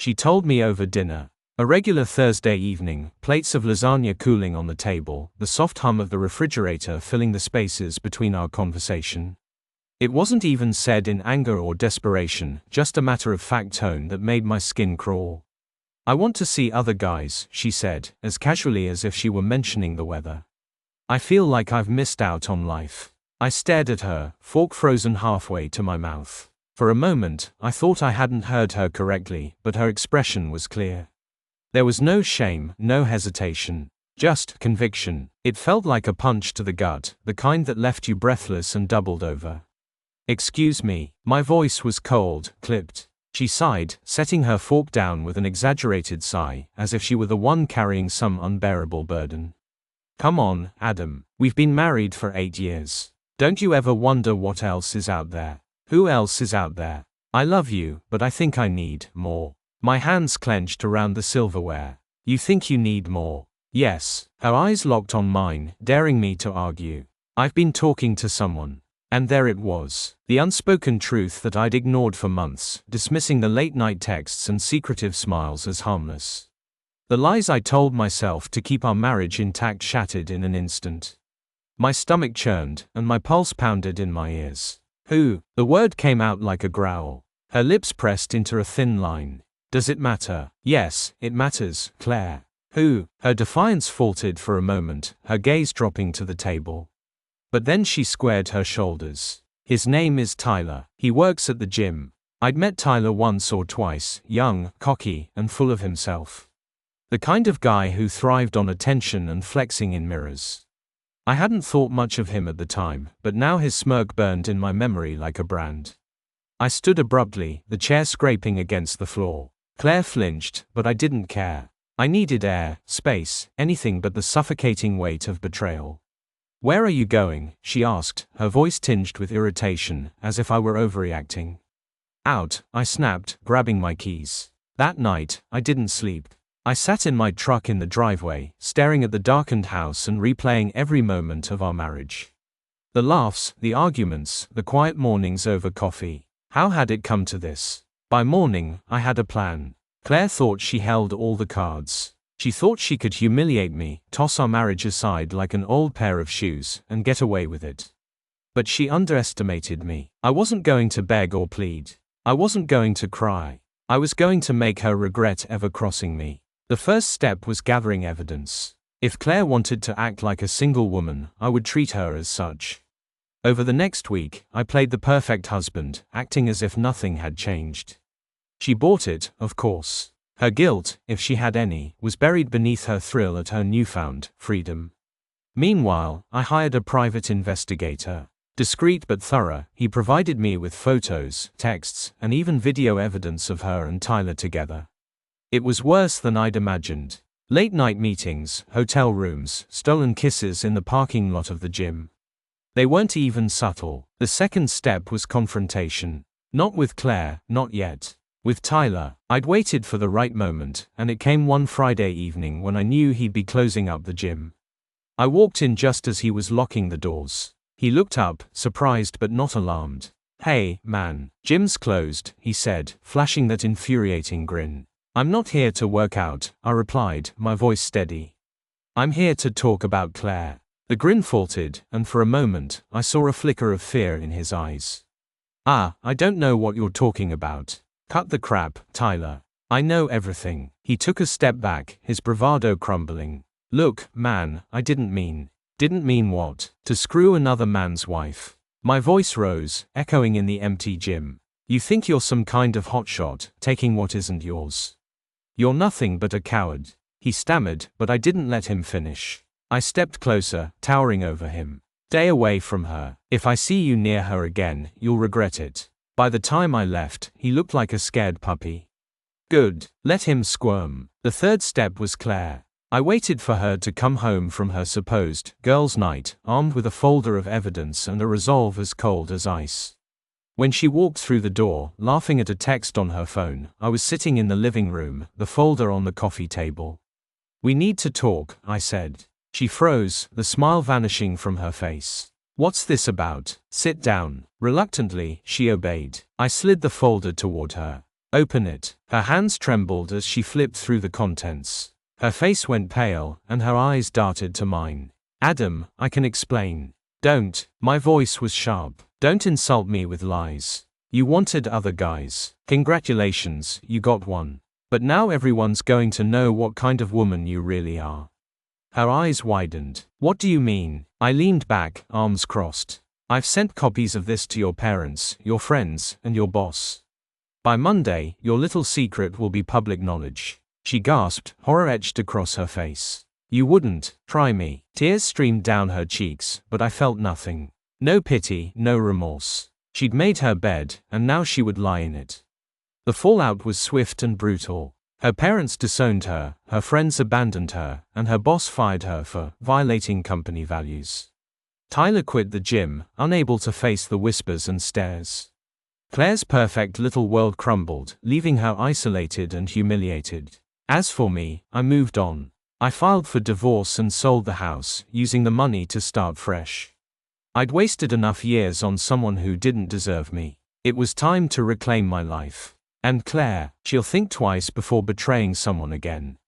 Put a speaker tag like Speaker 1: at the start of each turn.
Speaker 1: She told me over dinner. A regular Thursday evening, plates of lasagna cooling on the table, the soft hum of the refrigerator filling the spaces between our conversation. It wasn't even said in anger or desperation, just a matter-of-fact tone that made my skin crawl. "I want to see other guys," she said, as casually as if she were mentioning the weather. "I feel like I've missed out on life." I stared at her, fork frozen halfway to my mouth. For a moment, I thought I hadn't heard her correctly, but her expression was clear. There was no shame, no hesitation. Just conviction. It felt like a punch to the gut, the kind that left you breathless and doubled over. "Excuse me." My voice was cold, clipped. She sighed, setting her fork down with an exaggerated sigh, as if she were the one carrying some unbearable burden. "Come on, Adam. We've been married for 8 years. Don't you ever wonder what else is out there? Who else is out there? I love you, but I think I need more." My hands clenched around the silverware. "You think you need more?" "Yes." Her eyes locked on mine, daring me to argue. "I've been talking to someone." And there it was. The unspoken truth that I'd ignored for months, dismissing the late-night texts and secretive smiles as harmless. The lies I told myself to keep our marriage intact shattered in an instant. My stomach churned, and my pulse pounded in my ears. "Who?" The word came out like a growl. Her lips pressed into a thin line. "Does it matter?" "Yes, it matters, Claire." "Who?" Her defiance faltered for a moment, her gaze dropping to the table. But then she squared her shoulders. "His name is Tyler. He works at the gym." I'd met Tyler once or twice, young, cocky, and full of himself. The kind of guy who thrived on attention and flexing in mirrors. I hadn't thought much of him at the time, but now his smirk burned in my memory like a brand. I stood abruptly, the chair scraping against the floor. Claire flinched, but I didn't care. I needed air, space, anything but the suffocating weight of betrayal. "Where are you going?" she asked, her voice tinged with irritation, as if I were overreacting. "Out," I snapped, grabbing my keys. That night, I didn't sleep. I sat in my truck in the driveway, staring at the darkened house and replaying every moment of our marriage. The laughs, the arguments, the quiet mornings over coffee. How had it come to this? By morning, I had a plan. Claire thought she held all the cards. She thought she could humiliate me, toss our marriage aside like an old pair of shoes, and get away with it. But she underestimated me. I wasn't going to beg or plead. I wasn't going to cry. I was going to make her regret ever crossing me. The first step was gathering evidence. If Claire wanted to act like a single woman, I would treat her as such. Over the next week, I played the perfect husband, acting as if nothing had changed. She bought it, of course. Her guilt, if she had any, was buried beneath her thrill at her newfound freedom. Meanwhile, I hired a private investigator. Discreet but thorough, he provided me with photos, texts, and even video evidence of her and Tyler together. It was worse than I'd imagined. Late-night meetings, hotel rooms, stolen kisses in the parking lot of the gym. They weren't even subtle. The second step was confrontation. Not with Claire, not yet. With Tyler. I'd waited for the right moment, and it came one Friday evening when I knew he'd be closing up the gym. I walked in just as he was locking the doors. He looked up, surprised but not alarmed. "Hey, man, gym's closed," he said, flashing that infuriating grin. "I'm not here to work out," I replied, my voice steady. "I'm here to talk about Claire." The grin faltered, and for a moment, I saw a flicker of fear in his eyes. I don't know what you're talking about." "Cut the crap, Tyler. I know everything." He took a step back, his bravado crumbling. "Look, man, I didn't mean." "Didn't mean what?" "To screw another man's wife." My voice rose, echoing in the empty gym. "You think you're some kind of hotshot, taking what isn't yours. You're nothing but a coward." He stammered, but I didn't let him finish. I stepped closer, towering over him. "Stay away from her. If I see you near her again, you'll regret it." By the time I left, he looked like a scared puppy. Good. Let him squirm. The third step was Claire. I waited for her to come home from her supposed girls' night, armed with a folder of evidence and a resolve as cold as ice. When she walked through the door, laughing at a text on her phone, I was sitting in the living room, the folder on the coffee table. "We need to talk," I said. She froze, the smile vanishing from her face. "What's this about?" "Sit down." Reluctantly, she obeyed. I slid the folder toward her. Open it. Her hands trembled as she flipped through the contents. Her face went pale, and her eyes darted to mine. Adam, I can explain. Don't. My voice was sharp. Don't insult me with lies. You wanted other guys. Congratulations, you got one. But now everyone's going to know what kind of woman you really are. Her eyes widened. What do you mean? I leaned back, arms crossed. I've sent copies of this to your parents, your friends, and your boss. By Monday, your little secret will be public knowledge. She gasped, horror etched across her face. You wouldn't, try me. Tears streamed down her cheeks, but I felt nothing. No pity, no remorse. She'd made her bed, and now she would lie in it. The fallout was swift and brutal. Her parents disowned her, her friends abandoned her, and her boss fired her for violating company values. Tyler quit the gym, unable to face the whispers and stares. Claire's perfect little world crumbled, leaving her isolated and humiliated. As for me, I moved on. I filed for divorce and sold the house, using the money to start fresh. I'd wasted enough years on someone who didn't deserve me. It was time to reclaim my life. And Claire, she'll think twice before betraying someone again.